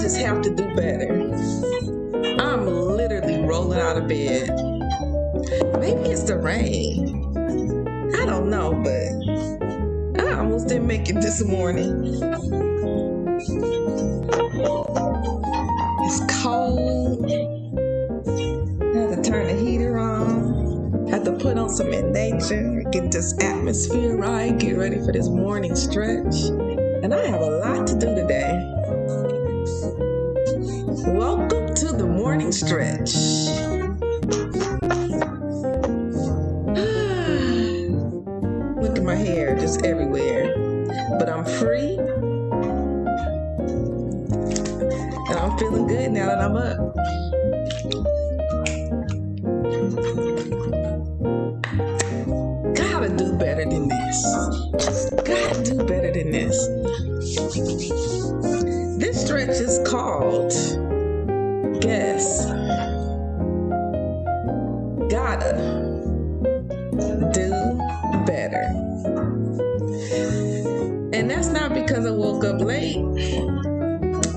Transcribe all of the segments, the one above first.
just have to do better. I'm literally rolling out of bed. Maybe it's the rain. I don't know, but I almost didn't make it this morning. It's cold. I have to turn the heater on. Have to put on some in nature, get this atmosphere right, get ready for this morning stretch. And I have a lot to do today. Welcome to the morning stretch. Look at my hair just everywhere. But I'm free. And I'm feeling good now that I'm up. Gotta do better than this. Just gotta do better than this. This stretch is called Guess. Gotta do better. And that's not because I woke up late.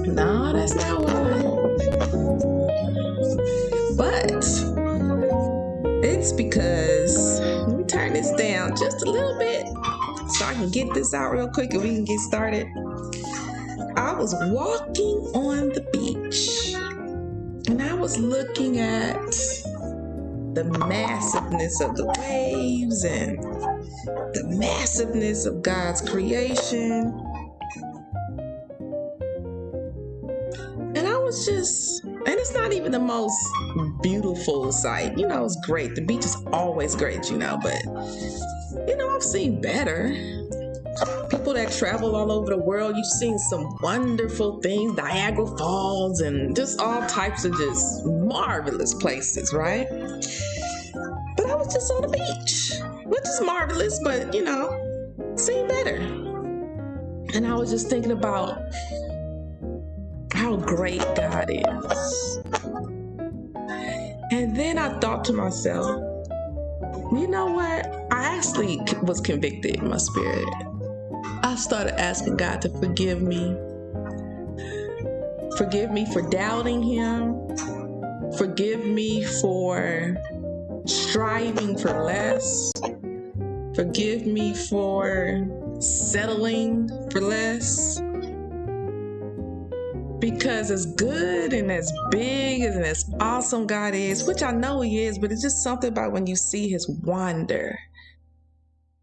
No, that's not why. But it's because, let me turn this down just a little bit so I can get this out real quick and we can get started. I was walking on the beach and I was looking at the massiveness of the waves and the massiveness of God's creation. And I was just, and it's not even the most beautiful sight. It's great. The beach is always great, but, I've seen better. People that travel all over the world, you've seen some wonderful things, Niagara Falls, and just all types of just marvelous places, right? But I was just on the beach, which is marvelous, but, seen better. And I was just thinking about how great God is. And then I thought to myself, you know what? I actually was convicted in my spirit. I started asking God to forgive me. Forgive me for doubting Him. Forgive me for striving for less. Forgive me for settling for less. Because as good and as big and as awesome God is, which I know He is, but it's just something about when you see His wonder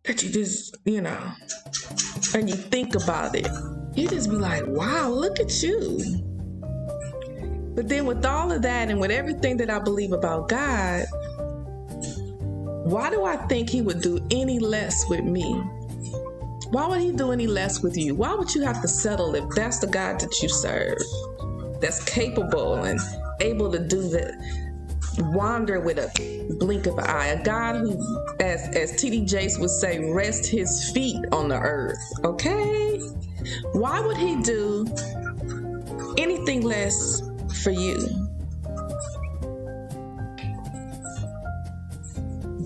that you just, and you think about it, you just be like, wow, look at you. But then with all of that and with everything that I believe about God, why do I think He would do any less with me? Why would He do any less with you? Why would you have to settle if that's the God that you serve, that's capable and able to do the wander with a blink of an eye, a God who, as T.D. Jakes would say, rest His feet on the earth, okay? Why would He do anything less for you?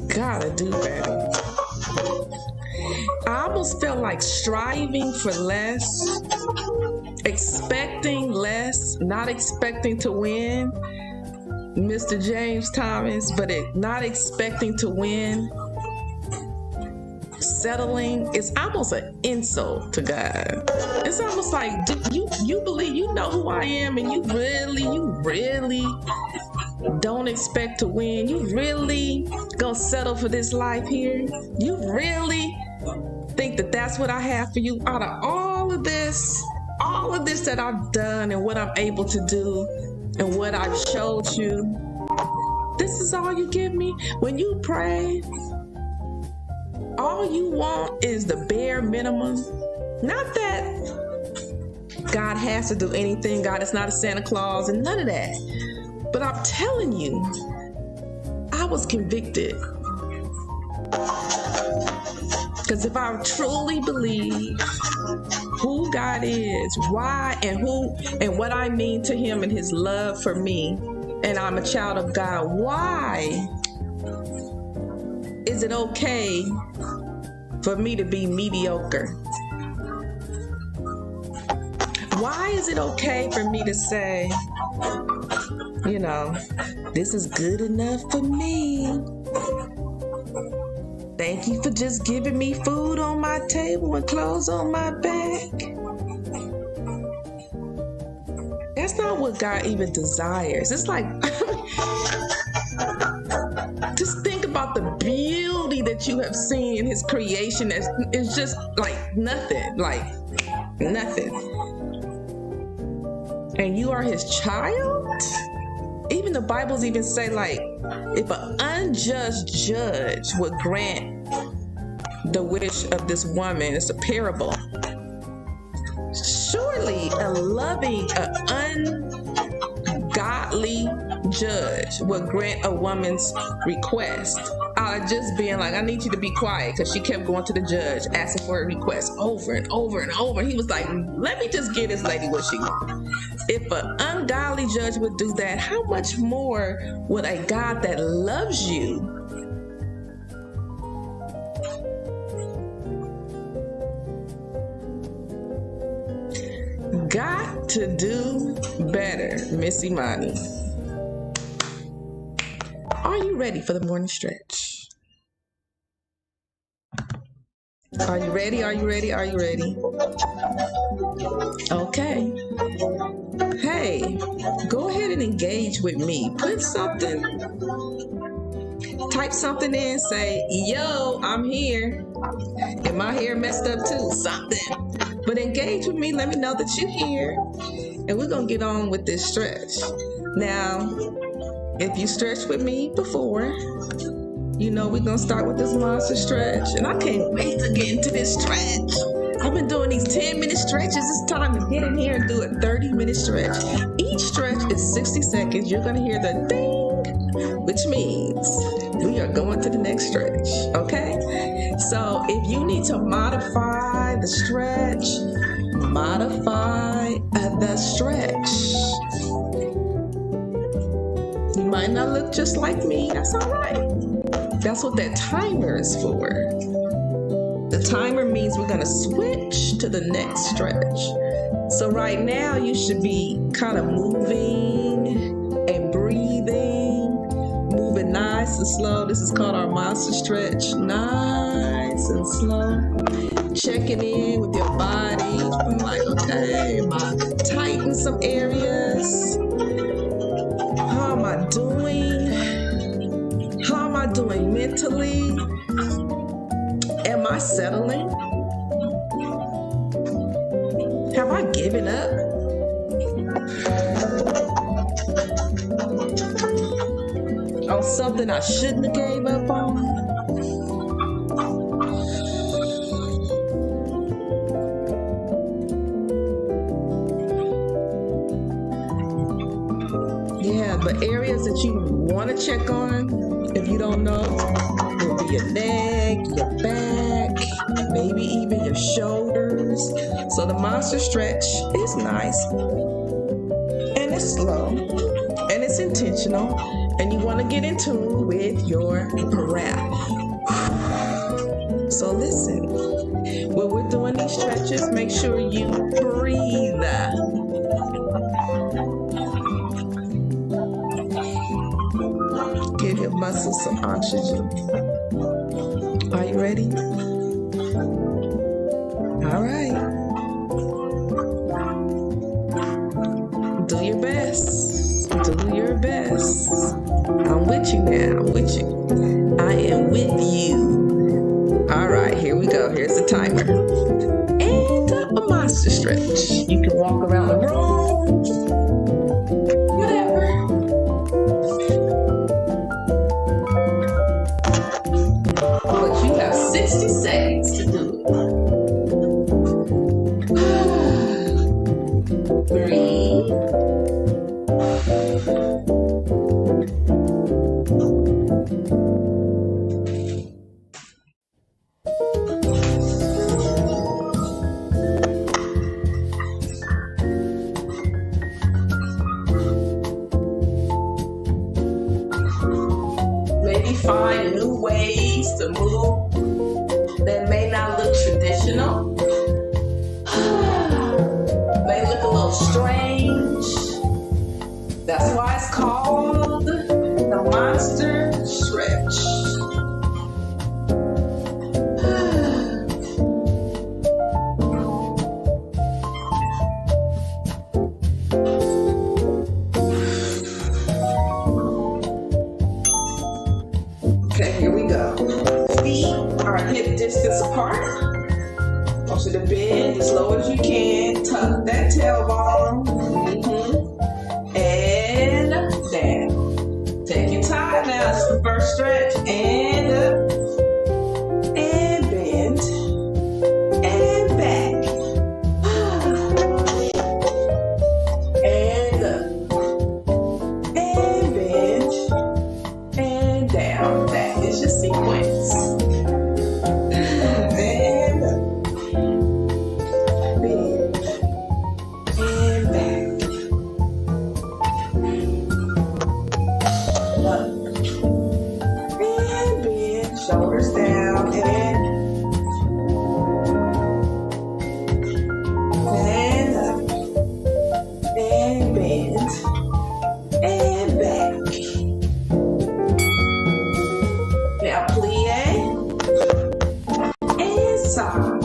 Gotta do better. I almost felt like striving for less, expecting less, not expecting to win, Mr. James Thomas, but not expecting to win, settling, is almost an insult to God. It's almost like, you believe you know who I am, and you really don't expect to win. You really gonna settle for this life here? You really think that that's what I have for you? Out of all of this that I've done and what I'm able to do and what I've showed you, this is all you give me? When you pray, all you want is the bare minimum. Not that God has to do anything. God is not a Santa Claus and none of that. But I'm telling you, I was convicted. Because if I truly believe who God is, why and what I mean to Him and His love for me, and I'm a child of God, why is it okay for me to be mediocre? Why is it okay for me to say, this is good enough for me? Thank you for just giving me food on my table and clothes on my back. That's not what God even desires. It's like, just think about the beauty that you have seen in His creation. It's just like nothing. And you are His child? Even the Bibles even say, like, if an unjust judge would grant the wish of this woman, it's a parable. Surely a loving, ungodly judge would grant a woman's request out of just being like, I need you to be quiet, because she kept going to the judge asking for a request over and over and over. He was like, let me just give this lady what she wants. If an ungodly judge would do that, how much more would a God that loves you got to do better, Miss Imani? Are you ready for the morning stretch? Are you ready? Are you ready? Are you ready? Okay. Hey, go ahead and engage with me. Put something Type something in, say, yo, I'm here. And my hair messed up too, something. But engage with me, let me know that you're here. And we're gonna get on with this stretch. Now, if you stretched with me before, you know we're gonna start with this monster stretch. And I can't wait to get into this stretch. I've been doing these 10-minute stretches. It's time to get in here and do a 30-minute stretch. Each stretch is 60 seconds. You're gonna hear the ding, which means we are going to the next stretch, okay? So if you need to modify the stretch, modify the stretch. You might not look just like me, that's all right. That's what that timer is for. The timer means we're gonna switch to the next stretch. So right now you should be kind of moving and breathing, moving nice and slow. This is called our monster stretch. Nice and slow. Checking in with your body. I'm like, okay, am I tight in some areas? How am I doing? How am I doing mentally? Am I settling? Have I given up? On something I shouldn't have gave up on? Yeah, the areas that you want to check on, if you don't know, will be your neck, your back, maybe even your shoulders. So the monster stretch is nice, and it's slow, and it's intentional, and you want to get in tune with your breath. So listen, when we're doing these stretches, make sure you breathe. Give your muscles some oxygen. Are you ready? All right. Do your best. Do your best. I'm with you now. I'm with you. I am with you. All right, here we go. Here's the timer. And a monster stretch. You can walk around the room. Whatever. But you have 60 seconds to do it. Breathe. Maybe find new ways to move that may not look traditional. May look a little strange. That's why it's called the monster stretch. Okay, here we go. Feet are hip distance apart. I want you to bend as low as you can. Tuck that tailbone. And down. Take your time now. This is the first stretch. And up. And bend. And back. And up. And bend. And down. That is your sequence. And up. Bend. And back. Up. And bend. Shoulders down. And up. And bend. And back. Now plie and side.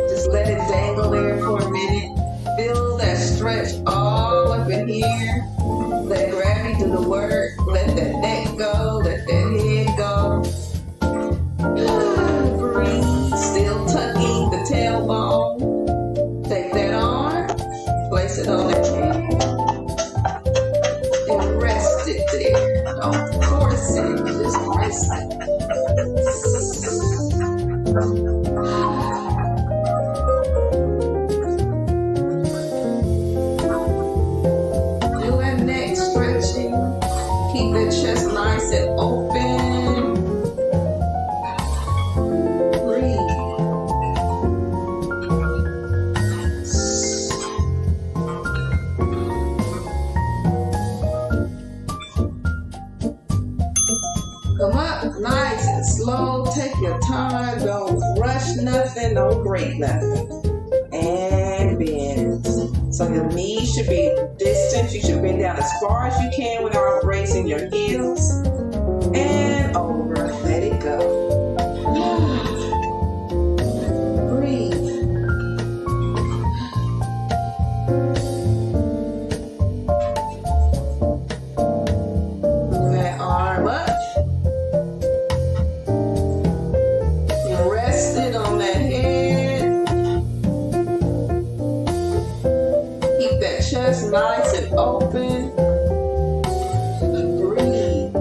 Just let it dangle there for a minute. Feel that stretch all up in here. Let gravity do the work. Let that neck go. Let that head little great left. And bend. So your knees should be distant. You should bend down as far as you can without raising your heels. And over. Let it go. Breathe. Bring that arm up. Rest it on that head. Keep that chest nice and open. Breathe.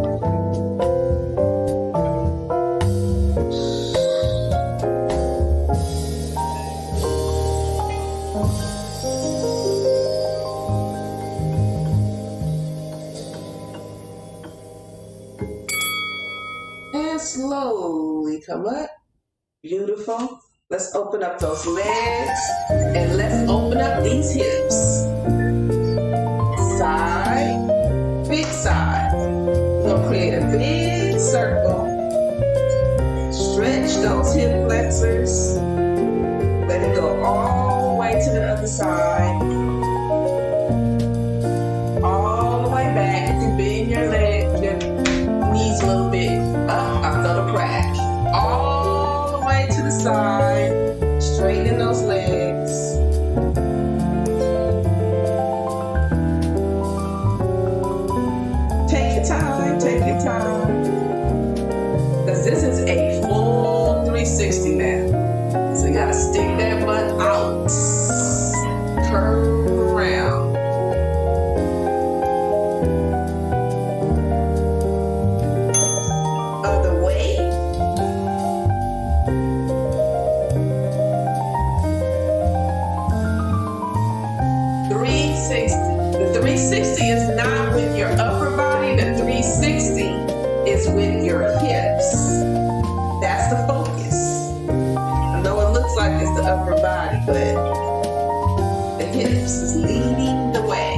And slowly come up. Beautiful. Let's open up those legs and let's open up these hips. Side, big side. We're going to create a big circle. Stretch those hip flexors. Let it go all the way to the other side. All the way back. You can bend your leg, your knees a little bit up. I felt a crack. All the way to the side. Straighten those legs. Take your time, take your time. Because this is a full 360 now. So you gotta stick that butt out. Curve around. Other way. The 360 is not with your upper body. The 360 is with your hips. That's the focus. I know it looks like it's the upper body, but the hips is leading the way.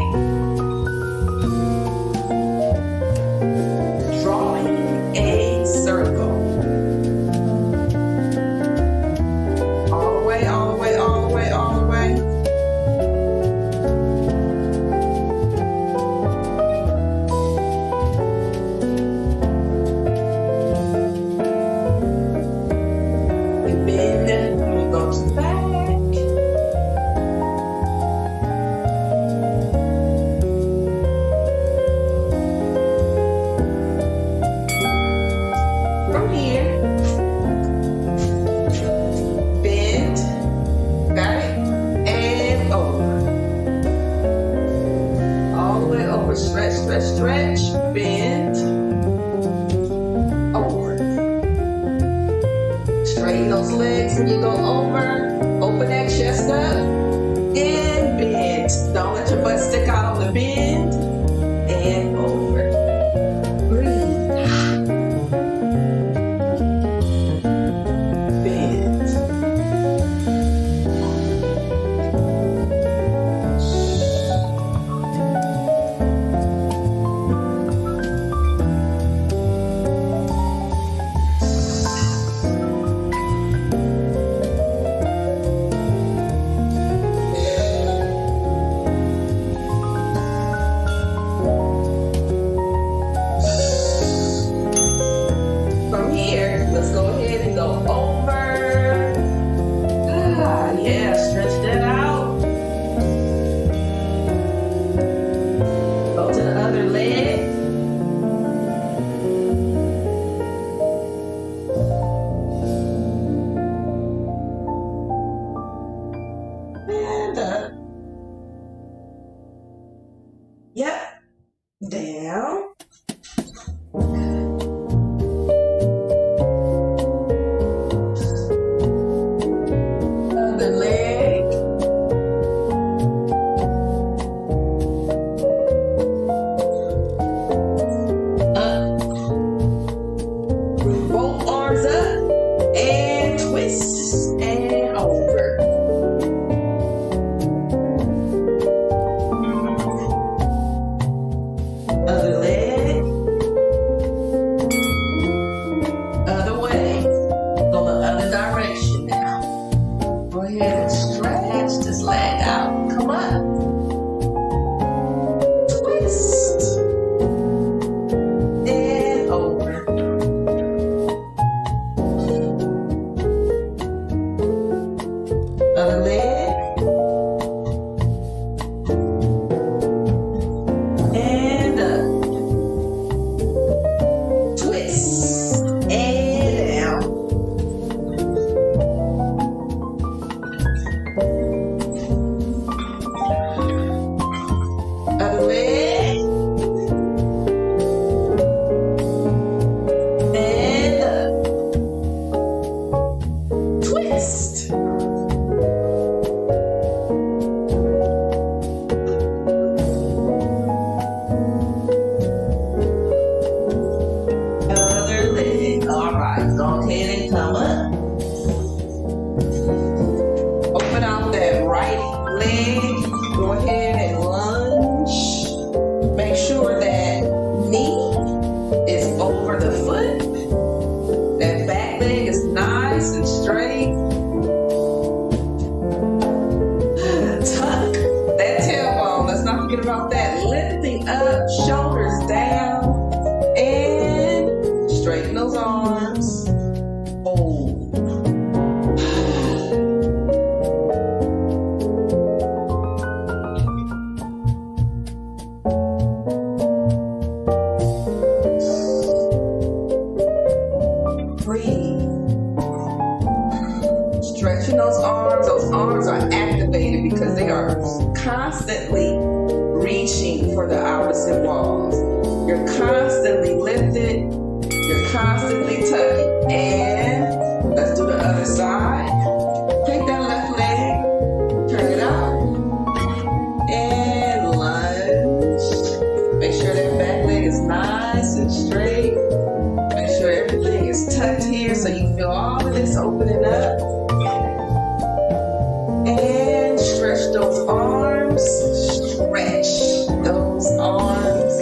Drawing a circle. All the way, all the way, all the way, all the way. Stretch, stretch, stretch, bend, over. Straighten those legs when you go over. Open that chest up and bend. Don't let your butt stick out on the bend. And over. Breathe. Bend. Let's go ahead and go over. Yeah, stretch that out. Go to the other leg. And up. Yep. Down. Other leg. ahead and stretch this leg out. Come up. Twist. And over. Other leg. And up. Twist. And down. Other leg. And up. Twist. Other leg. All right, go ahead and come up. Open out that right leg. Go ahead and lunge. Make sure that knee is over the foot. That back leg is nice and straight. Tuck that tailbone. Let's not forget about that. Lifting up, shoulders down, and straighten those arms. Hold. Breathe. Stretching those arms. Those arms are activated because they are constantly reaching for the opposite walls. You're constantly lifted. You're constantly tucking. And let's do the other side. Take that left leg, turn it out, and lunge. Make sure that back leg is nice and straight. Make sure everything is tucked here so you feel all of this opening up. And stretch those arms. Stretch those arms.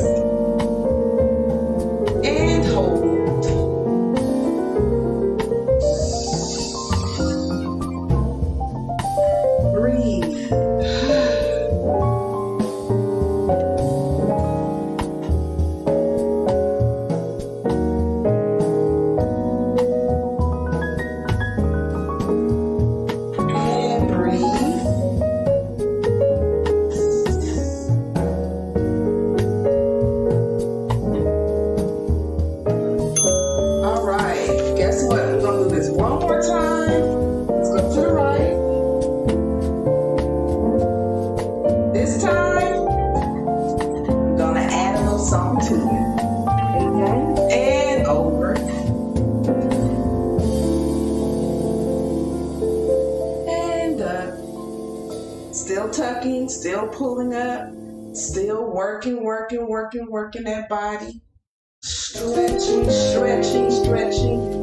And hold. Breathe. And breathe. All right, guess what? We're gonna do this one more time. Let's go to the right. This time, I'm gonna add a little something to it. And over. And up. Still tucking, still pulling up, still working that body. Stretching, stretching, stretching.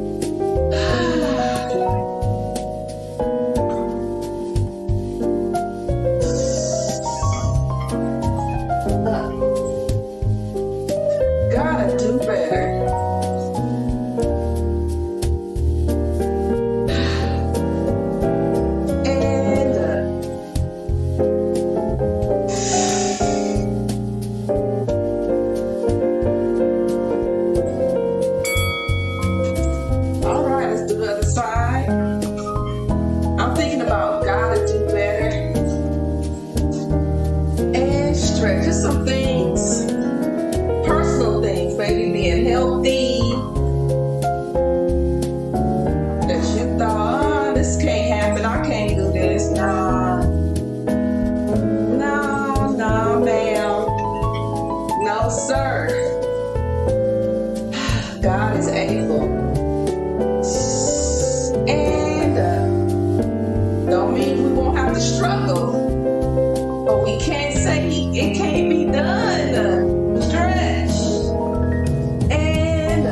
Gotta do better. And all right, let's do the other side. I'm thinking about gotta do better. And stretch. Just some things, personal things, maybe being healthy, that you thought, oh, this can't happen, I can't do this. Nah, no, no, ma'am, no, sir. God is able. And don't mean we won't have to struggle, but we can't say it can't be done. Stretch. And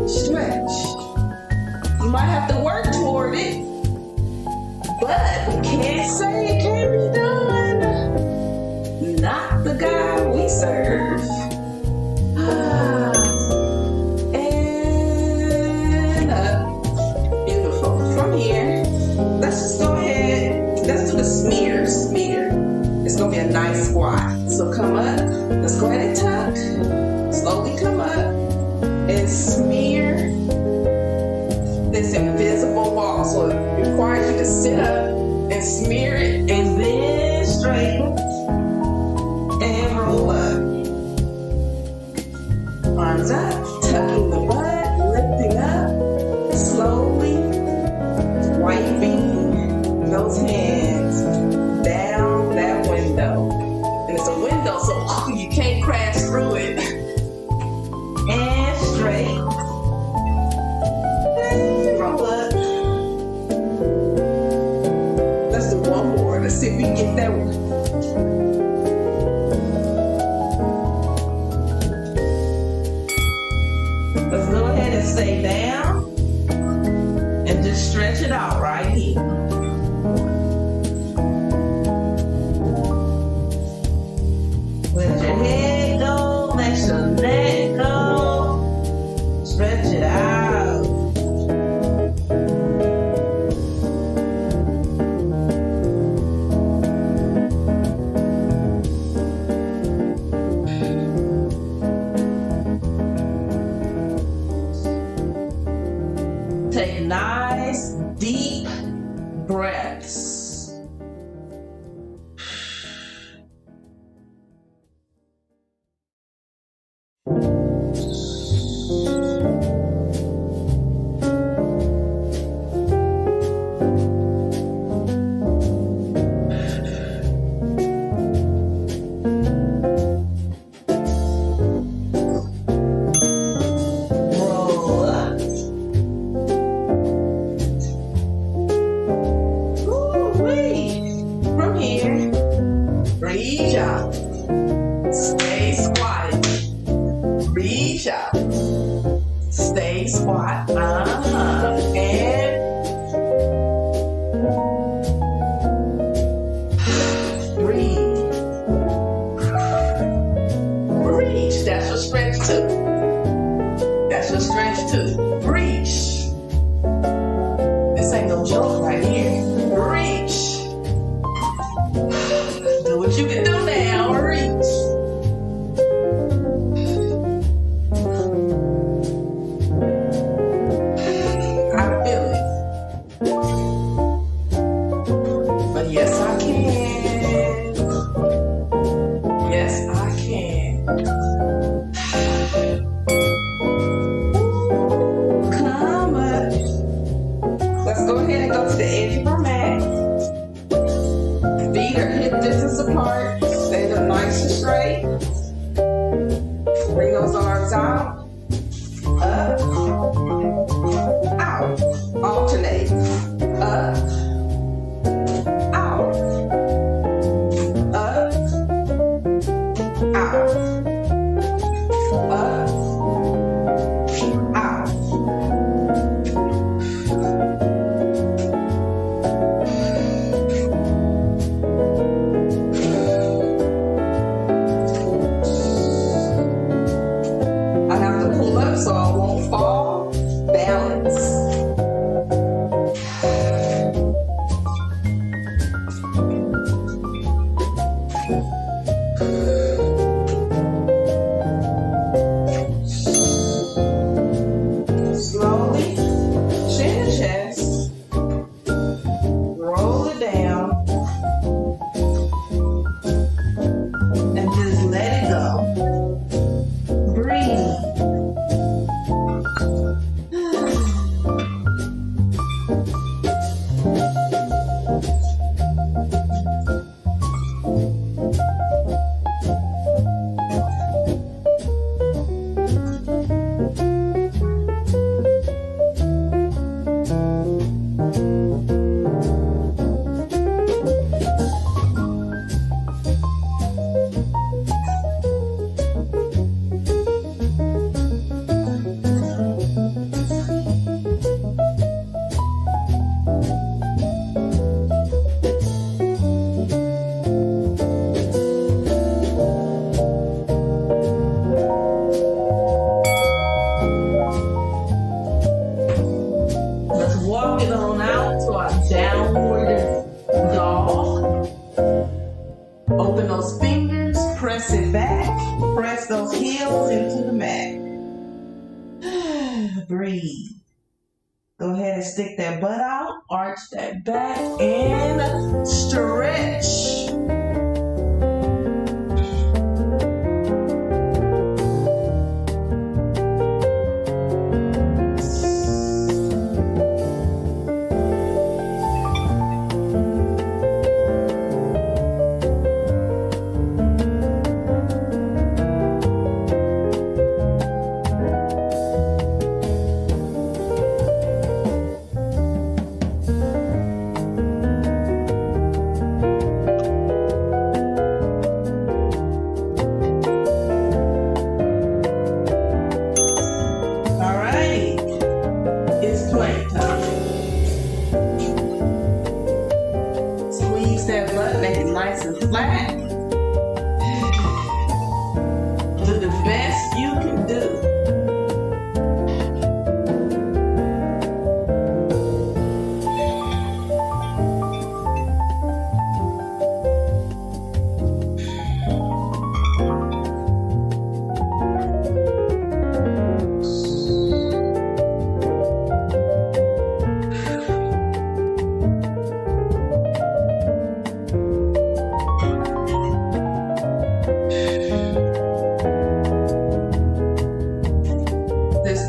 stretch. You might have to work toward it, but we can't say it can't be done. Not the God we serve. And up. Beautiful. From here, is gonna be a nice squat. So come up, let's go ahead and tuck. Slowly come up and smear this invisible ball. So it requires you to sit up and smear it and then straighten and roll up. Arms up, tucking the butt, lifting up, slowly wiping those hands down that window. And it's a window, so you can't crash through it. And straight. And roll up. Let's do one more. Let's see if we can get that one. Let's go ahead and stay down and just stretch it out right here. Let your head go, let your neck go, stretch it out. Take nice, deep breaths. Reach out. Stay squatted. Reach out. Stay squat. And breathe. Reach. That's your stretch too. That's your stretch too. Reach. This ain't no joke right here. Reach. Do what you can do now. Reach. I feel it. But yes, I can. Yes, I can. Come up. Let's go ahead and go to the edge of our mat. Feet are hip distance apart. Stay them nice and straight. Bring those arms out. Up. Out. Alternate. Up. Out. Up. Out. Up. Out. I have to pull up so I won't fall. Balance. that back and stretch. That butt, make it nice and flat. Do the best you can do.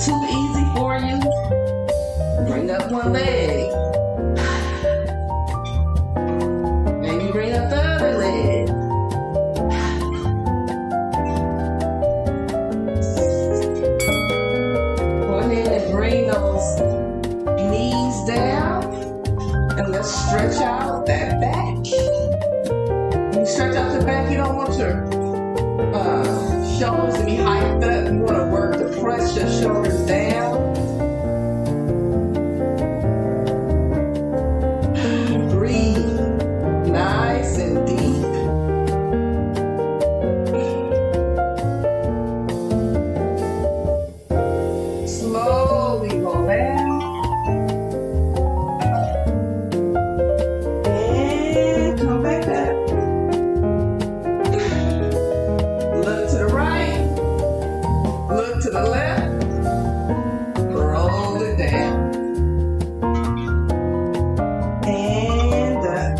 Too easy for you? Bring up one leg. Maybe bring up the other leg. Go ahead and bring those knees down. And let's stretch out that back. When you stretch out the back, you don't want your shoulders to be hiked up. You want to work to press your shoulders down. Breathe nice and deep. Slowly go down. And come back up. Look to the right. Look to the left, roll it down, and up.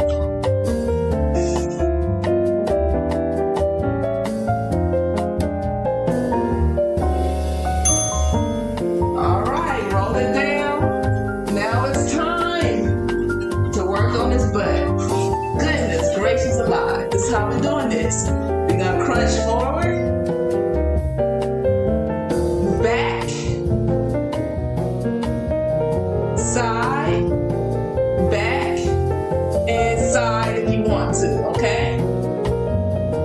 All right, roll it down. Now it's time to work on this butt. Goodness gracious alive, this is how we're doing this. We're gonna crunch forward. Back, side, back, and side if you want to, okay?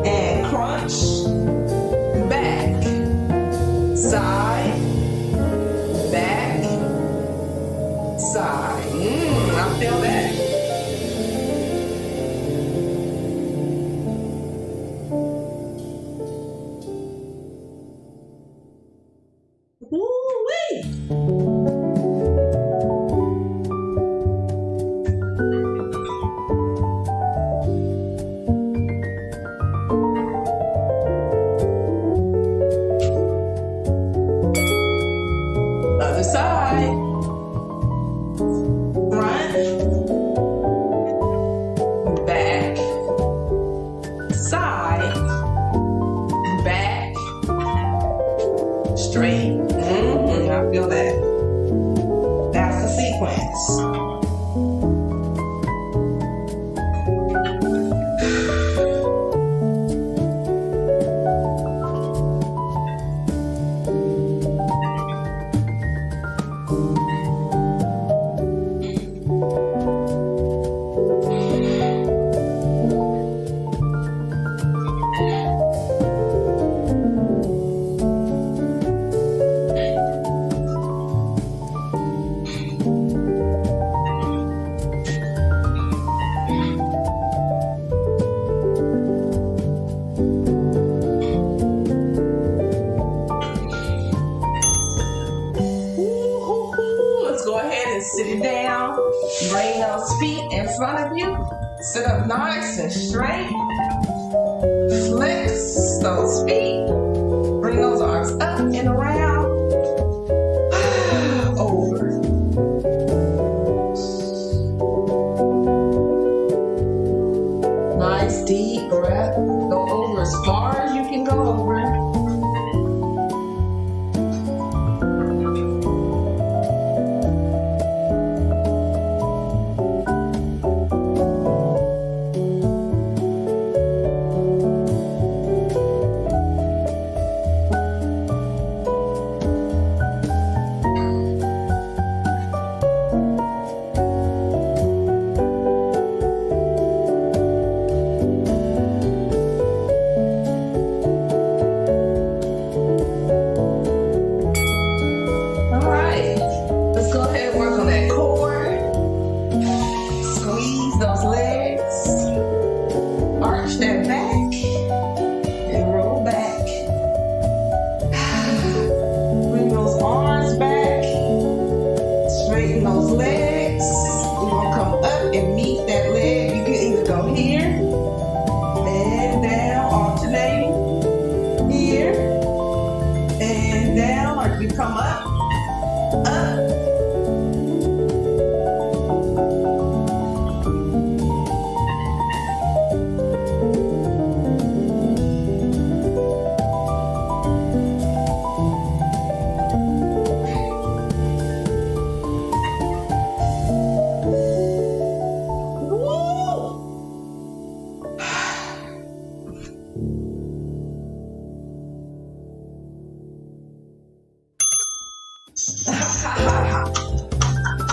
And crunch, back, side, back, side. I feel that. Woo-wee! Other side. Front. Back. Side. Back. Straight. I feel that. That's the sequence. Sit it down, bring those feet in front of you, sit up nice and straight, flex those feet, bring those arms up and around, over, deep breath. Go over as far as you can go over. Come up, up.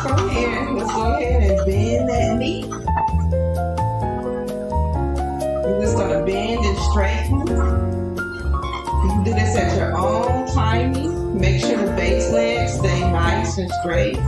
From here, let's go ahead and bend that knee. You're just gonna bend and straighten. You can do this at your own timing. Make sure the base legs stay nice and straight.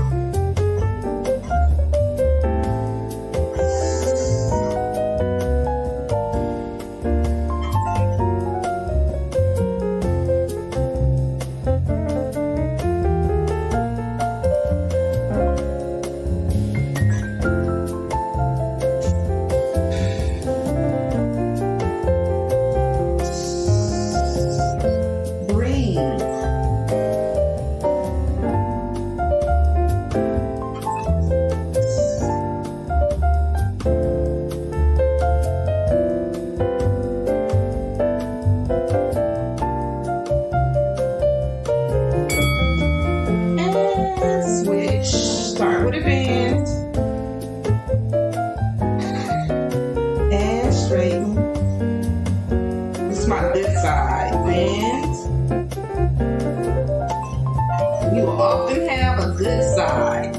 You will often have a good side.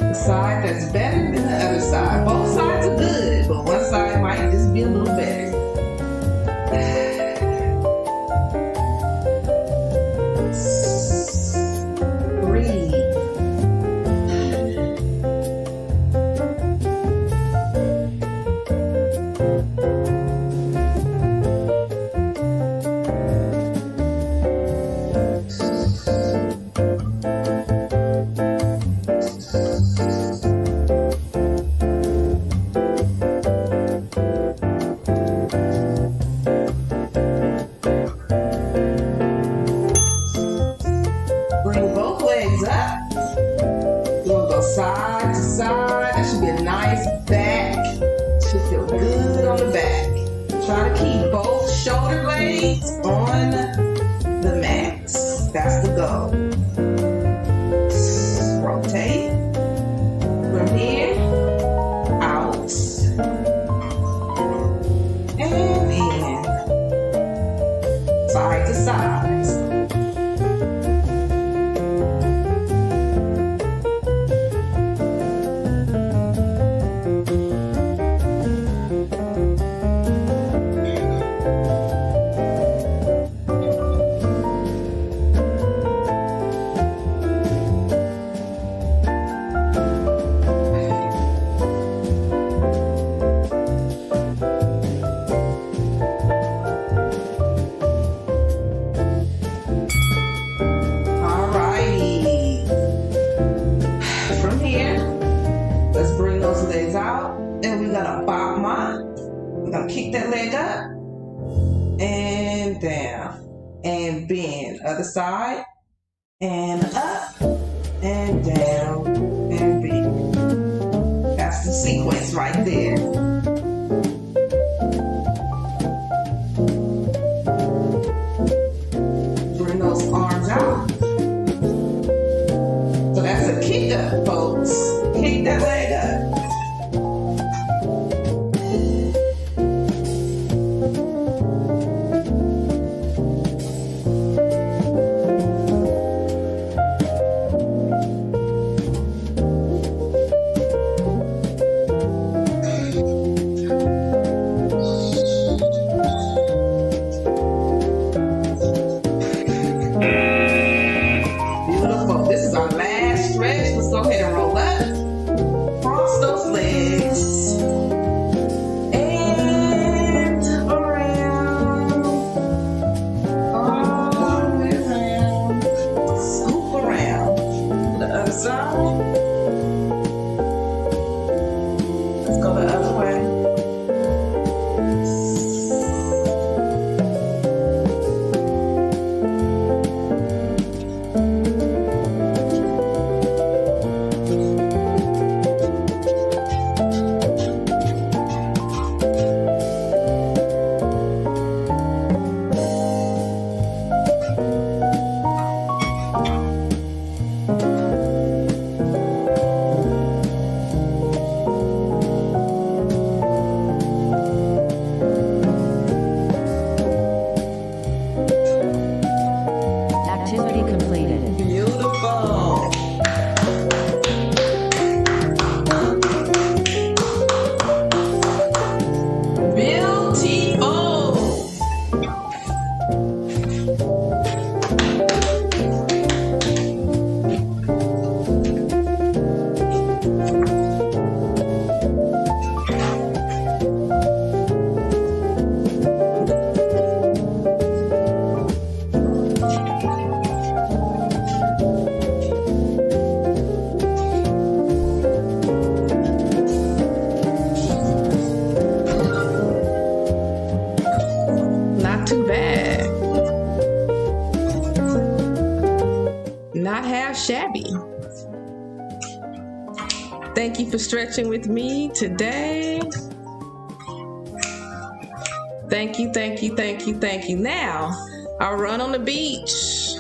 A side that's better than the other side. Both sides are good, but one side might just be a little better. Breathe. Bring both legs up. You're gonna go side to side. That should be a nice back. Should feel good on the back. Try to keep both shoulder blades on the mat. That's the goal. Rotate. From here, out. And in. Side to side. And we're gonna bop mine. We're gonna kick that leg up and down and bend. Other side and up and down and bend. That's the sequence right there. Kick that leg up. Beautiful. This is our last stretch. Let's go ahead and roll up. Cross those legs. And around. All the way around. Scoop around. The other side. Let's go the other way. Activity completed. Beautiful. Beautiful. Not too bad. Not half shabby. Thank you for stretching with me today. Thank you, thank you, thank you, thank you. Now, I run on the beach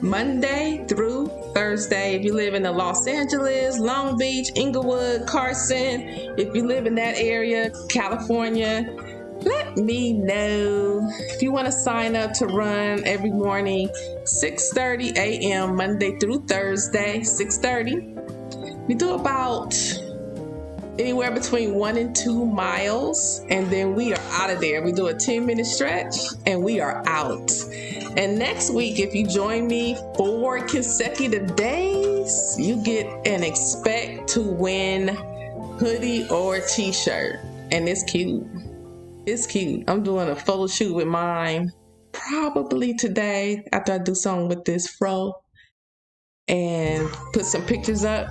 Monday through Thursday. If you live in the Los Angeles, Long Beach, Inglewood, Carson, if you live in that area, California, let me know. If you want to sign up to run every morning, 6:30 a.m. Monday through Thursday, 6:30. We do about anywhere between 1 and 2 miles, and then we are out of there. We do a 10-minute stretch, and we are out. And next week, if you join me 4 consecutive days, you get an expect to win hoodie or t-shirt, and it's cute. It's cute. I'm doing a photo shoot with mine probably today after I do something with this fro and put some pictures up.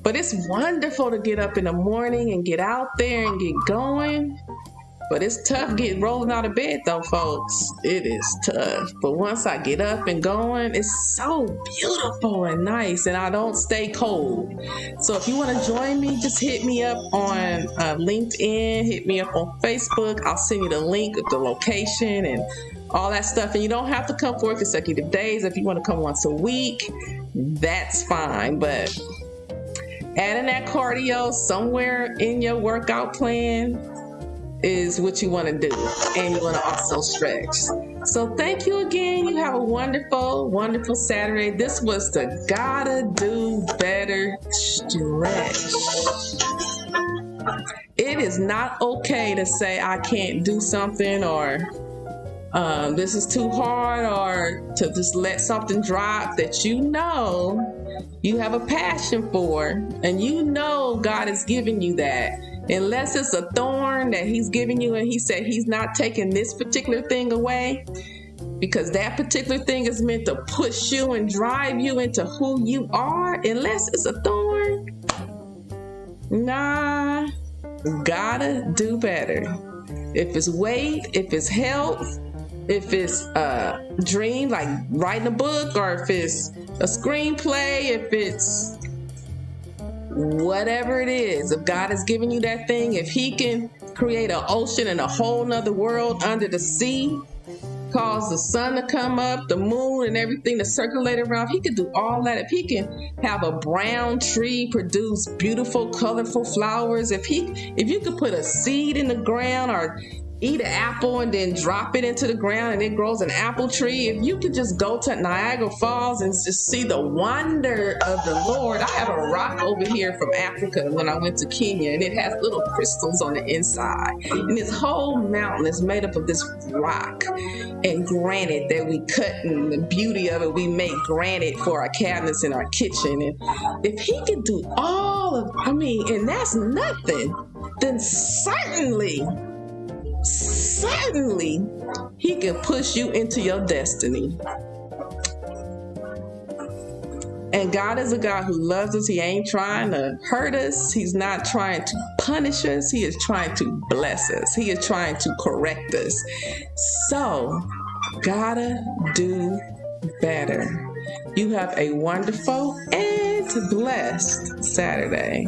But it's wonderful to get up in the morning and get out there and get going. But it's tough rolling out of bed though, folks. It is tough. But once I get up and going, it's so beautiful and nice, and I don't stay cold. So if you want to join me, just hit me up on LinkedIn, hit me up on Facebook. I'll send you the link of the location and all that stuff. And you don't have to come 4 consecutive days. If you want to come once a week, that's fine. But adding that cardio somewhere in your workout plan is what you want to do, and you want to also stretch. So thank you again. You have a wonderful, wonderful Saturday. This was the Gotta Do Better stretch. It is not okay to say I can't do something, or this is too hard, or to just let something drop that you know you have a passion for, and you know God is giving you that. Unless it's a thorn that he's giving you and he said he's not taking this particular thing away, because that particular thing is meant to push you and drive you into who you are. Unless it's a thorn, nah, gotta do better. If it's weight, if it's health, if it's a dream like writing a book, or if it's a screenplay, if it's whatever it is, if God has given you that thing, if he can create an ocean and a whole nother world under the sea, cause the sun to come up, the moon and everything to circulate around. He could do all that. If he can have a brown tree produce beautiful, colorful flowers, if you could put a seed in the ground or eat an apple and then drop it into the ground and it grows an apple tree. If you could just go to Niagara Falls and just see the wonder of the Lord. I have a rock over here from Africa when I went to Kenya, and it has little crystals on the inside. And this whole mountain is made up of this rock and granite that we cut, and the beauty of it, we make granite for our cabinets in our kitchen. And if he could do all of, and that's nothing, then certainly he can push you into your destiny. And God is a God who loves us. He ain't trying to hurt us. He's not trying to punish us. He is trying to bless us. He is trying to correct us. So, gotta do better. You have a wonderful and blessed Saturday.